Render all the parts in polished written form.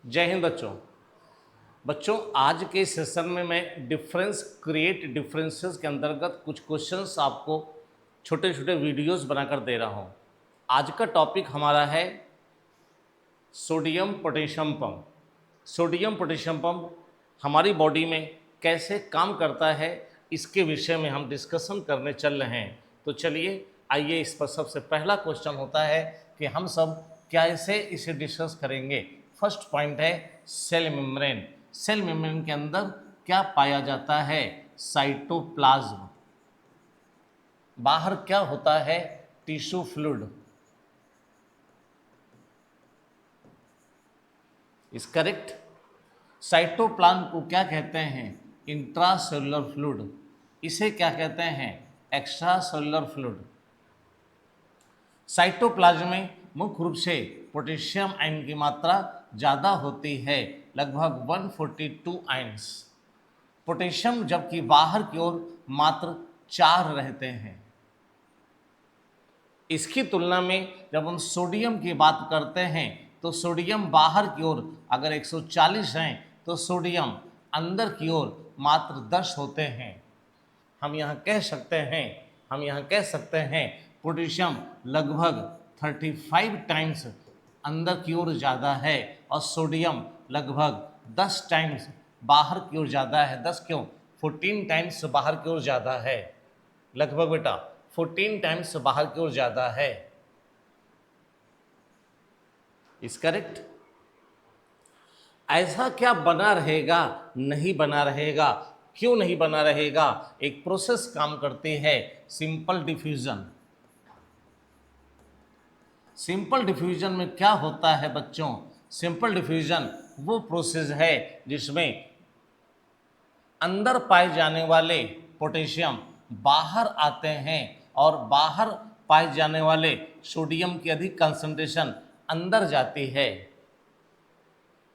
जय हिंद बच्चों। बच्चों आज के सेशन में मैं क्रिएट डिफरेंसेस के अंतर्गत कुछ क्वेश्चंस आपको छोटे छोटे वीडियोस बनाकर दे रहा हूं। आज का टॉपिक हमारा है sodium potassium pump. Sodium potassium pump हमारी बॉडी में कैसे काम करता है, इसके विषय में हम डिस्कशन करने चल रहे हैं। तो चलिए आइए, इस पर सबसे पहला क्वेश्चन होता है कि हम सब कैसे इसे डिस्कस करेंगे। फर्स्ट पॉइंट है सेल मेम्ब्रेन। सेल मेम्ब्रेन के अंदर क्या पाया जाता है? साइटोप्लाज्म। बाहर क्या होता है? Tissue fluid. Is correct. Cytoplasm को क्या कहते हैं? Intracellular fluid. इसे क्या कहते हैं? Extra cellular fluid. साइटोप्लाज्म में मुख्य रूप से पोटेशियम आयन की मात्रा ज़्यादा होती है, लगभग 142 आयन्स। पोटेशियम जबकि बाहर की ओर मात्र 4 रहते हैं। इसकी तुलना में जब हम सोडियम की बात करते हैं तो सोडियम बाहर की ओर अगर 140 हैं तो सोडियम अंदर की ओर मात्र 10 होते हैं। हम यहाँ कह सकते हैं पोटेशियम लगभग 35 टाइम्स अंदर की ओर ज़्यादा है और सोडियम लगभग 10 टाइम्स बाहर की ओर ज़्यादा है। 10 क्यों? 14 टाइम्स बाहर की ओर ज़्यादा है। लगभग बेटा 14 टाइम्स बाहर की ओर ज़्यादा है। Is correct. ऐसा क्या बना रहेगा? नहीं बना रहेगा। क्यों नहीं बना रहेगा? एक प्रोसेस काम करती है, सिंपल डिफ्यूजन। सिंपल डिफ्यूजन में क्या होता है बच्चों? सिंपल डिफ्यूजन वो प्रोसेस है जिसमें अंदर पाए जाने वाले पोटेशियम बाहर आते हैं और बाहर पाए जाने वाले सोडियम की अधिक कंसंट्रेशन अंदर जाती है।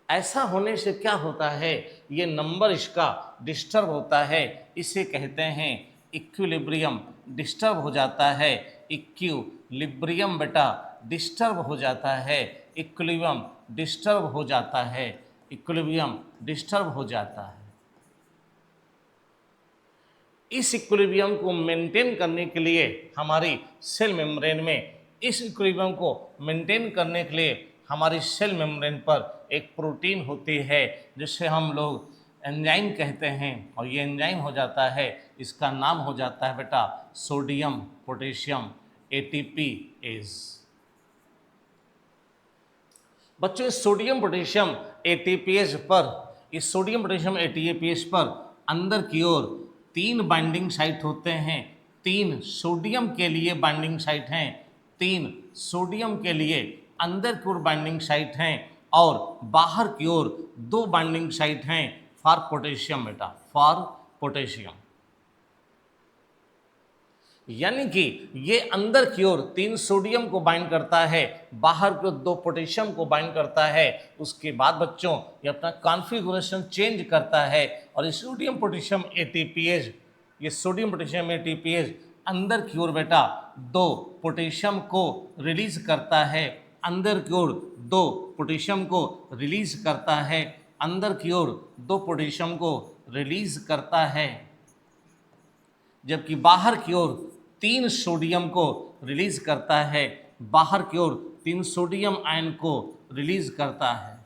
ऐसा होने से क्या होता है? ये नंबर इसका डिस्टर्ब होता है। इसे कहते हैं इक्विलिब्रियम। डिस्टर्ब हो जाता है। इक्विलिब्रियम बेटा डिस्टर्ब हो जाता है। इक्विलिब्रियम डिस्टर्ब हो जाता है। इक्विलिब्रियम डिस्टर्ब हो जाता है। इस इक्विलिब्रियम को मेंटेन करने के लिए हमारी सेल मेम्ब्रेन में इस इक्विलिब्रियम को मेंटेन करने के लिए हमारी सेल मेम्ब्रेन पर एक प्रोटीन होती है जिसे हम लोग एंजाइम कहते हैं, और ये एंजाइम हो जाता है, इसका नाम हो जाता है बेटा सोडियम पोटेशियम एटीपीएज। बच्चों इस सोडियम पोटेशियम एटीपीएज पर अंदर की ओर 3 बाइंडिंग साइट होते हैं। 3 सोडियम के लिए बाइंडिंग साइट हैं। 3 सोडियम के लिए अंदर की ओर बाइंडिंग साइट हैं और बाहर की ओर 2 बाइंडिंग साइट हैं फॉर पोटेशियम बेटा, फॉर पोटेशियम। यानी कि ये अंदर की ओर 3 सोडियम को बाइंड करता है, बाहर की ओर 2 पोटेशियम को बाइंड करता है। उसके बाद बच्चों ये अपना कॉन्फ़िगरेशन चेंज करता है और ये सोडियम पोटेशियम एटीपीएज अंदर की ओर बेटा 2 पोटेशियम को रिलीज करता है। अंदर की ओर 2 पोटेशियम को रिलीज करता है। अंदर की ओर 2 पोटेशियम को रिलीज करता है, जबकि बाहर की ओर 3 सोडियम को रिलीज करता है। बाहर की ओर 3 सोडियम आयन को रिलीज करता है।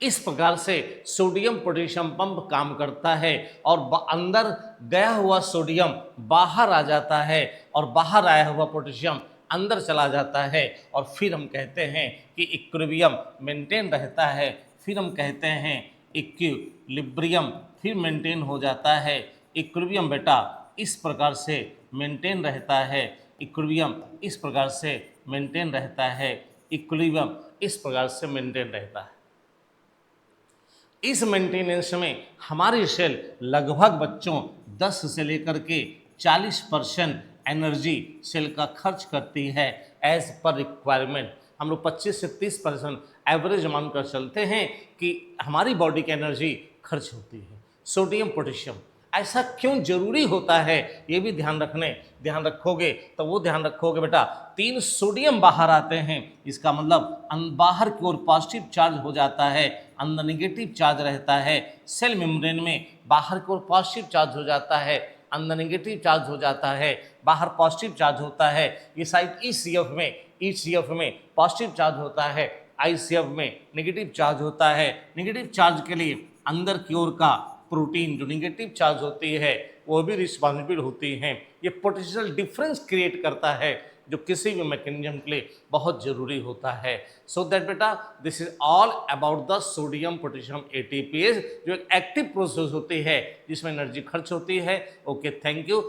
इस प्रकार से सोडियम पोटेशियम पंप काम करता है और अंदर गया हुआ सोडियम बाहर आ जाता है और बाहर आया हुआ पोटेशियम अंदर चला जाता है और फिर हम कहते हैं कि इक्विलिब्रियम मेंटेन रहता है। फिर हम कहते हैं इक्विलिब्रियम फिर मेंटेन हो जाता है। इक्विलिब्रियम बेटा इस प्रकार से मेंटेन रहता है। इक्विलिब्रियम इस प्रकार से मेंटेन रहता है। इक्विलिब्रियम इस प्रकार से मेंटेन रहता है। इस मेंटेनेंस में हमारी सेल लगभग बच्चों 10 से लेकर के 40% एनर्जी सेल का खर्च करती है एज पर रिक्वायरमेंट। हम लोग 25 से 30% एवरेज मानकर चलते हैं कि हमारी बॉडी की एनर्जी खर्च होती है। सोडियम पोटेशियम ऐसा क्यों जरूरी होता है, ये भी ध्यान रखोगे तो वो ध्यान रखोगे बेटा, 3 सोडियम बाहर आते हैं, इसका मतलब बाहर की ओर पॉजिटिव चार्ज हो जाता है, अंदर निगेटिव चार्ज रहता है। सेल मेम्ब्रेन में बाहर की ओर पॉजिटिव चार्ज हो जाता है, अंदर निगेटिव चार्ज हो जाता है, बाहर पॉजिटिव चार्ज होता है। ये साइड ECF में पॉजिटिव चार्ज होता है, ICF में नेगेटिव चार्ज होता है। नेगेटिव चार्ज के लिए अंदर की ओर का प्रोटीन जो नेगेटिव चार्ज होती है वो भी रिस्पॉन्सिबल होती हैं। ये पोटेंशियल डिफरेंस क्रिएट करता है जो किसी भी मैकेनिज्म के लिए बहुत जरूरी होता है। सो दैट बेटा this is all about the sodium potassium ATPase, जो एक एक्टिव प्रोसेस होती है जिसमें एनर्जी खर्च होती है। Okay, thank you.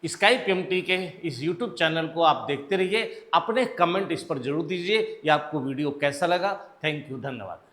Sky PMT के इस YouTube चैनल को आप देखते रहिए, अपने कमेंट इस पर जरूर दीजिए, या आपको वीडियो कैसा लगा। थैंक यू, धन्यवाद।